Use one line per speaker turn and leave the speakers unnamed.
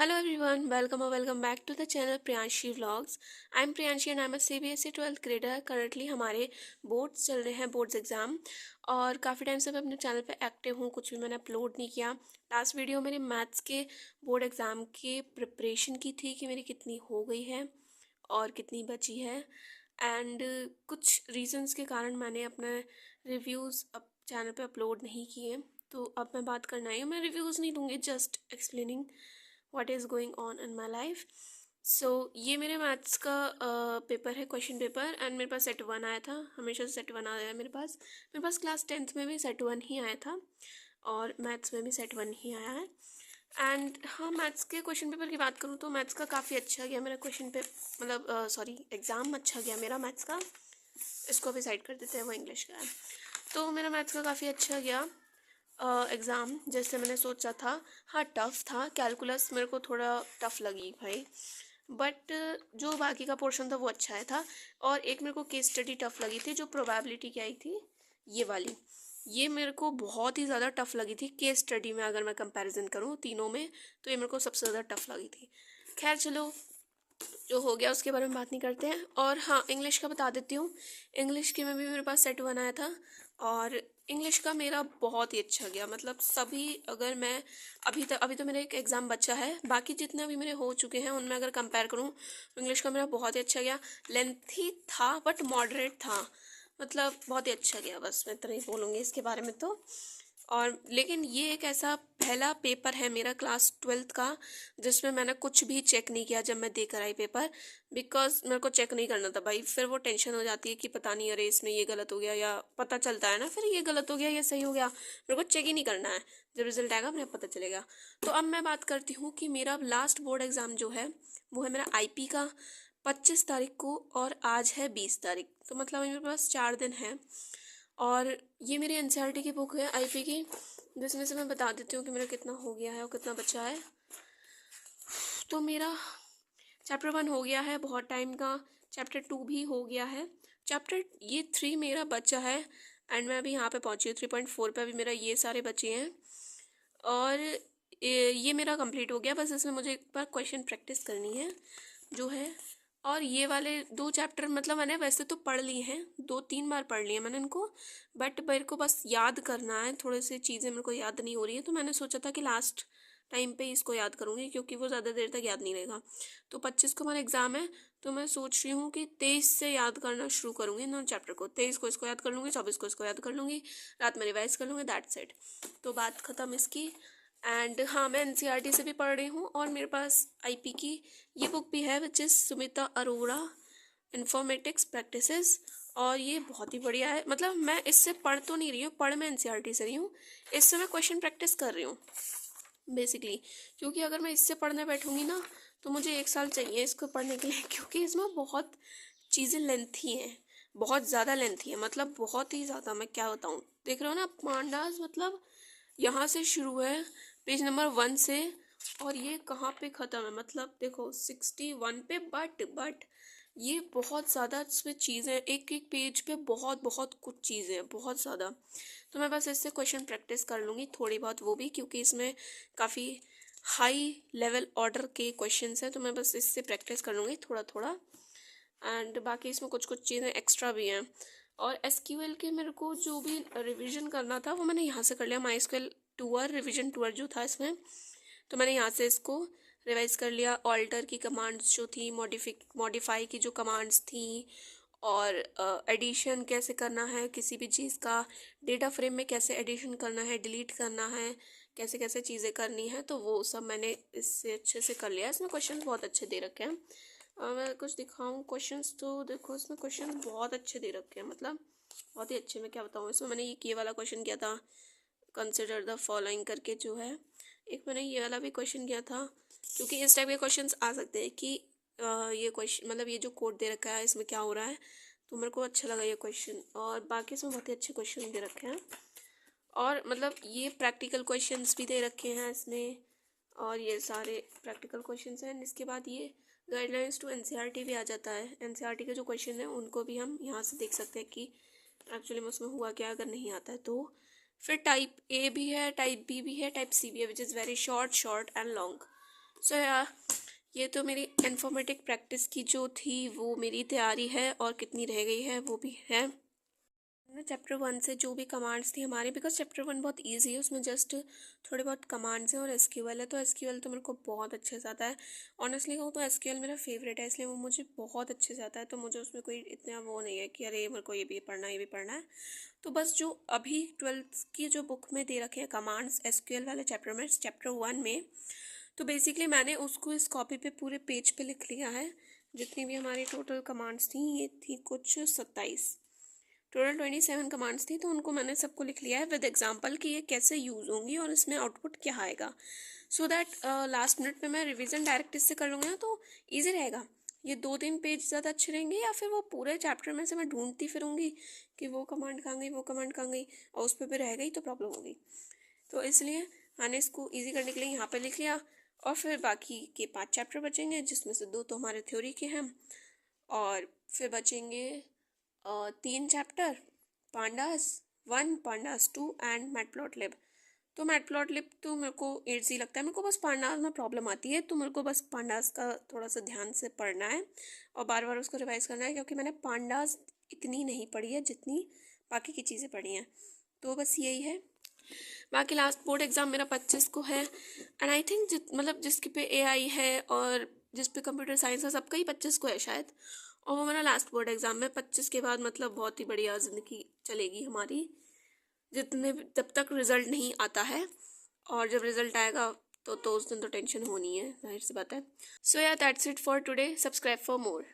Hello everyone, welcome or welcome back to the channel Priyanshi Vlogs. I'm Priyanshi and I'm a CBSE 12th grader. Currently हमारे boards चल रहे हैं, boards exam, और काफ़ी time से मैं अपने चैनल पे एक्टिव हूँ, कुछ भी मैंने अपलोड नहीं किया। लास्ट वीडियो मेरे मैथ्स के बोर्ड एग्ज़ाम की प्रिपरेशन की थी कि मेरी कितनी हो गई है और कितनी बची है, एंड कुछ रीजंस के कारण मैंने अपने रिव्यूज़ अब चैनल पे अपलोड नहीं किए। तो अब मैं बात करना है, मैं रिव्यूज़ नहीं दूँगी, just explaining what is going on in my life. So ये मेरे मैथ्स का पेपर है, क्वेश्चन पेपर, एंड मेरे पास सेट वन आया था। हमेशा से सेट वन आया है मेरे पास क्लास 10th में भी सेट वन ही आया था और मैथ्स में भी सेट वन ही आया है। एंड हाँ, मैथ्स के क्वेश्चन पेपर की बात करूँ तो मैथ्स का काफ़ी अच्छा गया मेरा क्वेश्चन पे, मतलब सॉरी, एग्ज़ाम अच्छा गया मेरा मैथ्स का। इसको भी साइड कर देते हैं, वो इंग्लिश का है। तो मेरा मैथ्स का काफ़ी अच्छा गया एग्ज़ाम, जैसे मैंने सोचा था। हाँ, टफ़ था, कैलकुलस मेरे को थोड़ा टफ़ लगी भाई, बट जो बाकी का पोर्शन था वो अच्छा आया था। और एक मेरे को केस स्टडी टफ़ लगी थी, जो प्रोबेबिलिटी की आई थी, ये वाली, ये मेरे को बहुत ही ज़्यादा टफ़ लगी थी केस स्टडी में। अगर मैं कंपैरिजन करूँ तीनों में तो ये मेरे को सबसे ज़्यादा टफ़ लगी थी। खैर चलो, जो हो गया उसके बारे में बात नहीं करते हैं। और हाँ, इंग्लिश का बता देती हूँ। इंग्लिश के में भी मेरे पास सेट वन आया था और इंग्लिश का मेरा बहुत ही अच्छा गया, मतलब सभी, अगर मैं अभी तो मेरा एक एग्ज़ाम बचा है, बाकी जितने भी मेरे हो चुके हैं उनमें अगर कंपेयर करूँ तो इंग्लिश का मेरा बहुत ही अच्छा गया। लेंथी था बट मॉडरेट था, मतलब बहुत ही अच्छा गया, बस मैं इतना ही बोलूँगी इसके बारे में तो। और लेकिन ये एक ऐसा पहला पेपर है मेरा क्लास 12th का जिसमें मैंने कुछ भी चेक नहीं किया जब मैं देकर आई पेपर, बिकॉज मेरे को चेक नहीं करना था भाई। फिर वो टेंशन हो जाती है कि पता नहीं, अरे इसमें ये गलत हो गया, या पता चलता है ना फिर ये गलत हो गया ये सही हो गया, मेरे को चेक ही नहीं करना है। जब रिजल्ट आएगा अपने आप पता चलेगा। तो अब मैं बात करती हूँ कि मेरा लास्ट बोर्ड एग्ज़ाम जो है वो है मेरा आईपी का 25 तारीख को, और आज है 20 तारीख, तो मतलब मेरे पास 4 दिन है। और ये मेरी एनसीईआरटी की बुक है आईपी की, जिसमें से मैं बता देती हूँ कि मेरा कितना हो गया है और कितना बचा है। तो मेरा चैप्टर वन हो गया है बहुत टाइम का, चैप्टर टू भी हो गया है, चैप्टर ये थ्री मेरा बचा है, एंड मैं अभी यहाँ पे पहुँची हूँ 3.4 पे, अभी मेरा ये सारे बचे हैं। और ये मेरा कंप्लीट हो गया, बस इसमें मुझे एक बार क्वेश्चन प्रैक्टिस करनी है जो है। और ये वाले दो चैप्टर मतलब मैंने वैसे तो पढ़ लिए हैं, 2-3 बार पढ़ लिए मैंने इनको, बट मेरे को बस याद करना है, थोड़े से चीज़ें मेरे को याद नहीं हो रही है, तो मैंने सोचा था कि लास्ट टाइम पे इसको याद करूँगी क्योंकि वो ज़्यादा देर तक याद नहीं रहेगा। तो 25 को हमारा एग्ज़ाम है, तो मैं सोच रही हूँ कि 23 से याद करना शुरू करूँगी इन दोनों चैप्टर को। 23 को इसको याद कर लूँगी, 24 को इसको याद कर लूँगी, रात में रिवाइज कर लूँगी, दैट्स इट। तो बात ख़त्म इसकी। एंड हाँ, मैं एनसीईआरटी से भी पढ़ रही हूँ और मेरे पास आईपी की ये बुक भी है, which is Sumita Arora informatics practices, और ये बहुत ही बढ़िया है। मतलब मैं इससे पढ़ तो नहीं रही हूँ, पढ़ मैं एनसीईआरटी से रही हूँ, इससे मैं क्वेश्चन प्रैक्टिस कर रही हूँ बेसिकली। क्योंकि अगर मैं इससे पढ़ने बैठूंगी ना तो मुझे 1 साल चाहिए इसको पढ़ने के लिए, क्योंकि इसमें बहुत चीज़ें लेंथी हैं, बहुत ज़्यादा लेंथी है, मतलब बहुत ही ज़्यादा। मैं क्या बताऊँ, देख रहे हो ना पांडास, मतलब यहाँ से शुरू है पेज नंबर 1 से, और ये कहाँ पे ख़त्म है, मतलब देखो 61 पे। बट ये बहुत ज़्यादा इसमें चीज़ें, एक एक पेज पे बहुत बहुत कुछ चीज़ें हैं, बहुत ज़्यादा। तो मैं बस इससे क्वेश्चन प्रैक्टिस कर लूँगी थोड़ी बहुत, वो भी क्योंकि इसमें काफ़ी हाई लेवल ऑर्डर के क्वेश्चंस हैं, तो मैं बस इससे प्रैक्टिस कर लूँगी थोड़ा थोड़ा। एंड बाकी इसमें कुछ कुछ चीज़ें एक्स्ट्रा भी हैं। और एसक्यूएल के मेरे को जो भी रिवीजन करना था वो मैंने यहाँ से कर लिया, माई एसक्यूएल टूअर रिविजन टूअर जो था इसमें, तो मैंने यहाँ से इसको रिवाइज कर लिया। ऑल्टर की कमांड्स जो थी, मॉडिफाई की जो कमांड्स थी, और एडिशन कैसे करना है किसी भी चीज़ का, डेटा फ्रेम में कैसे एडिशन करना है, डिलीट करना है, कैसे कैसे चीज़ें करनी है, तो वो सब मैंने इससे अच्छे से कर लिया। इसमें क्वेश्चन बहुत अच्छे दे रखे हैं। मैं कुछ दिखाऊं क्वेश्चंस, तो देखो इसमें क्वेश्चन बहुत अच्छे दे रखे हैं, मतलब बहुत ही अच्छे। मैं क्या बताऊँ, इसमें मैंने ये वाला क्वेश्चन किया था, कंसिडर द फॉलोइंग करके जो है। एक मैंने ये वाला भी क्वेश्चन किया था, क्योंकि इस टाइप के क्वेश्चंस आ सकते हैं कि ये क्वेश्चन, मतलब ये जो कोड दे रखा है इसमें क्या हो रहा है, तो मेरे को अच्छा लगा ये क्वेश्चन। और बाकी इसमें बहुत ही अच्छे क्वेश्चन दे रखे हैं, और मतलब ये प्रैक्टिकल क्वेश्चंस भी दे रखे हैं इसमें, और ये सारे प्रैक्टिकल क्वेश्चंस हैं। इसके बाद ये गाइडलाइंस टू एनसीईआरटी भी आ जाता है, एनसीईआरटी के जो क्वेश्चन हैं उनको भी हम यहाँ से देख सकते हैं कि एक्चुअली में उसमें हुआ क्या अगर नहीं आता है तो। फिर टाइप ए भी है, टाइप बी भी है, टाइप सी भी है, which is very short and long. So ये तो मेरी इन्फॉर्मेटिक प्रैक्टिस की जो थी वो मेरी तैयारी है, और कितनी रह गई है वो भी है। चैप्टर 1 से जो भी कमांड्स थी हमारे, बिकॉज चैप्टर 1 बहुत इजी है, उसमें जस्ट थोड़े बहुत कमांड्स हैं और एसक्यूएल है, तो एसक्यूएल तो मेरे को बहुत अच्छे से आता है। ऑनेस्टली कहूँ तो एसक्यूएल मेरा फेवरेट है, इसलिए वो मुझे बहुत अच्छे से आता है, तो मुझे उसमें कोई इतना वो नहीं है कि अरे मेरे को ये भी पढ़ना है, ये भी पढ़ना है। तो बस जो अभी 12th की जो बुक में दे रखे हैं कमांड्स एसक्यूएल वाले चैप्टर में, चैप्टर 1 में, तो बेसिकली मैंने उसको इस कॉपी पे पूरे पेज पे लिख लिया है। जितनी भी हमारी टोटल कमांड्स थी, ये थी कुछ 27, टोटल 27 कमांड्स थी, तो उनको मैंने सबको लिख लिया है विद एग्जांपल कि ये कैसे यूज़ होंगी और इसमें आउटपुट क्या आएगा, सो दैट लास्ट मिनट में मैं रिवीजन डायरेक्ट इससे कर लूँगी ना, तो ईजी रहेगा। ये 2-3 पेज ज़्यादा अच्छे रहेंगे, या फिर वो पूरे चैप्टर में से मैं ढूंढती फिरूंगी कि वो कमांड कहाँ गई, वो कमांड कहाँ गई, और उस पर भी रह गई तो प्रॉब्लम होगी। तो इसलिए मैंने इसको ईजी करने के लिए यहाँ पर लिख लिया। और फिर बाकी के 5 चैप्टर बचेंगे, जिसमें से 2 तो हमारे थ्योरी के हैं, और फिर बचेंगे 3 chapter, pandas 1, pandas 2 and matplotlib. तो मैटप्लॉटलिब तो मेरे को ईजी लगता है, मेरे को बस पांडास में प्रॉब्लम आती है, तो मेरे को बस पांडास का थोड़ा सा ध्यान से पढ़ना है और बार बार उसको रिवाइज करना है, क्योंकि मैंने पांडास इतनी नहीं पढ़ी है जितनी बाकी की चीज़ें पढ़ी हैं। तो बस यही है। बाकी लास्ट बोर्ड एग्ज़ाम मेरा 25 को है, एंड आई थिंक मतलब जिसके पे एआई है और जिस पे कंप्यूटर साइंस है, सबका ही 25 को है शायद। और वो मेरा लास्ट बोर्ड एग्ज़ाम है 25 के बाद, मतलब बहुत ही बढ़िया ज़िंदगी चलेगी हमारी, जब तक रिज़ल्ट नहीं आता है। और जब रिज़ल्ट आएगा तो उस दिन तो टेंशन होनी है, जाहिर सी बात है। सो या that's it for today, subscribe for more.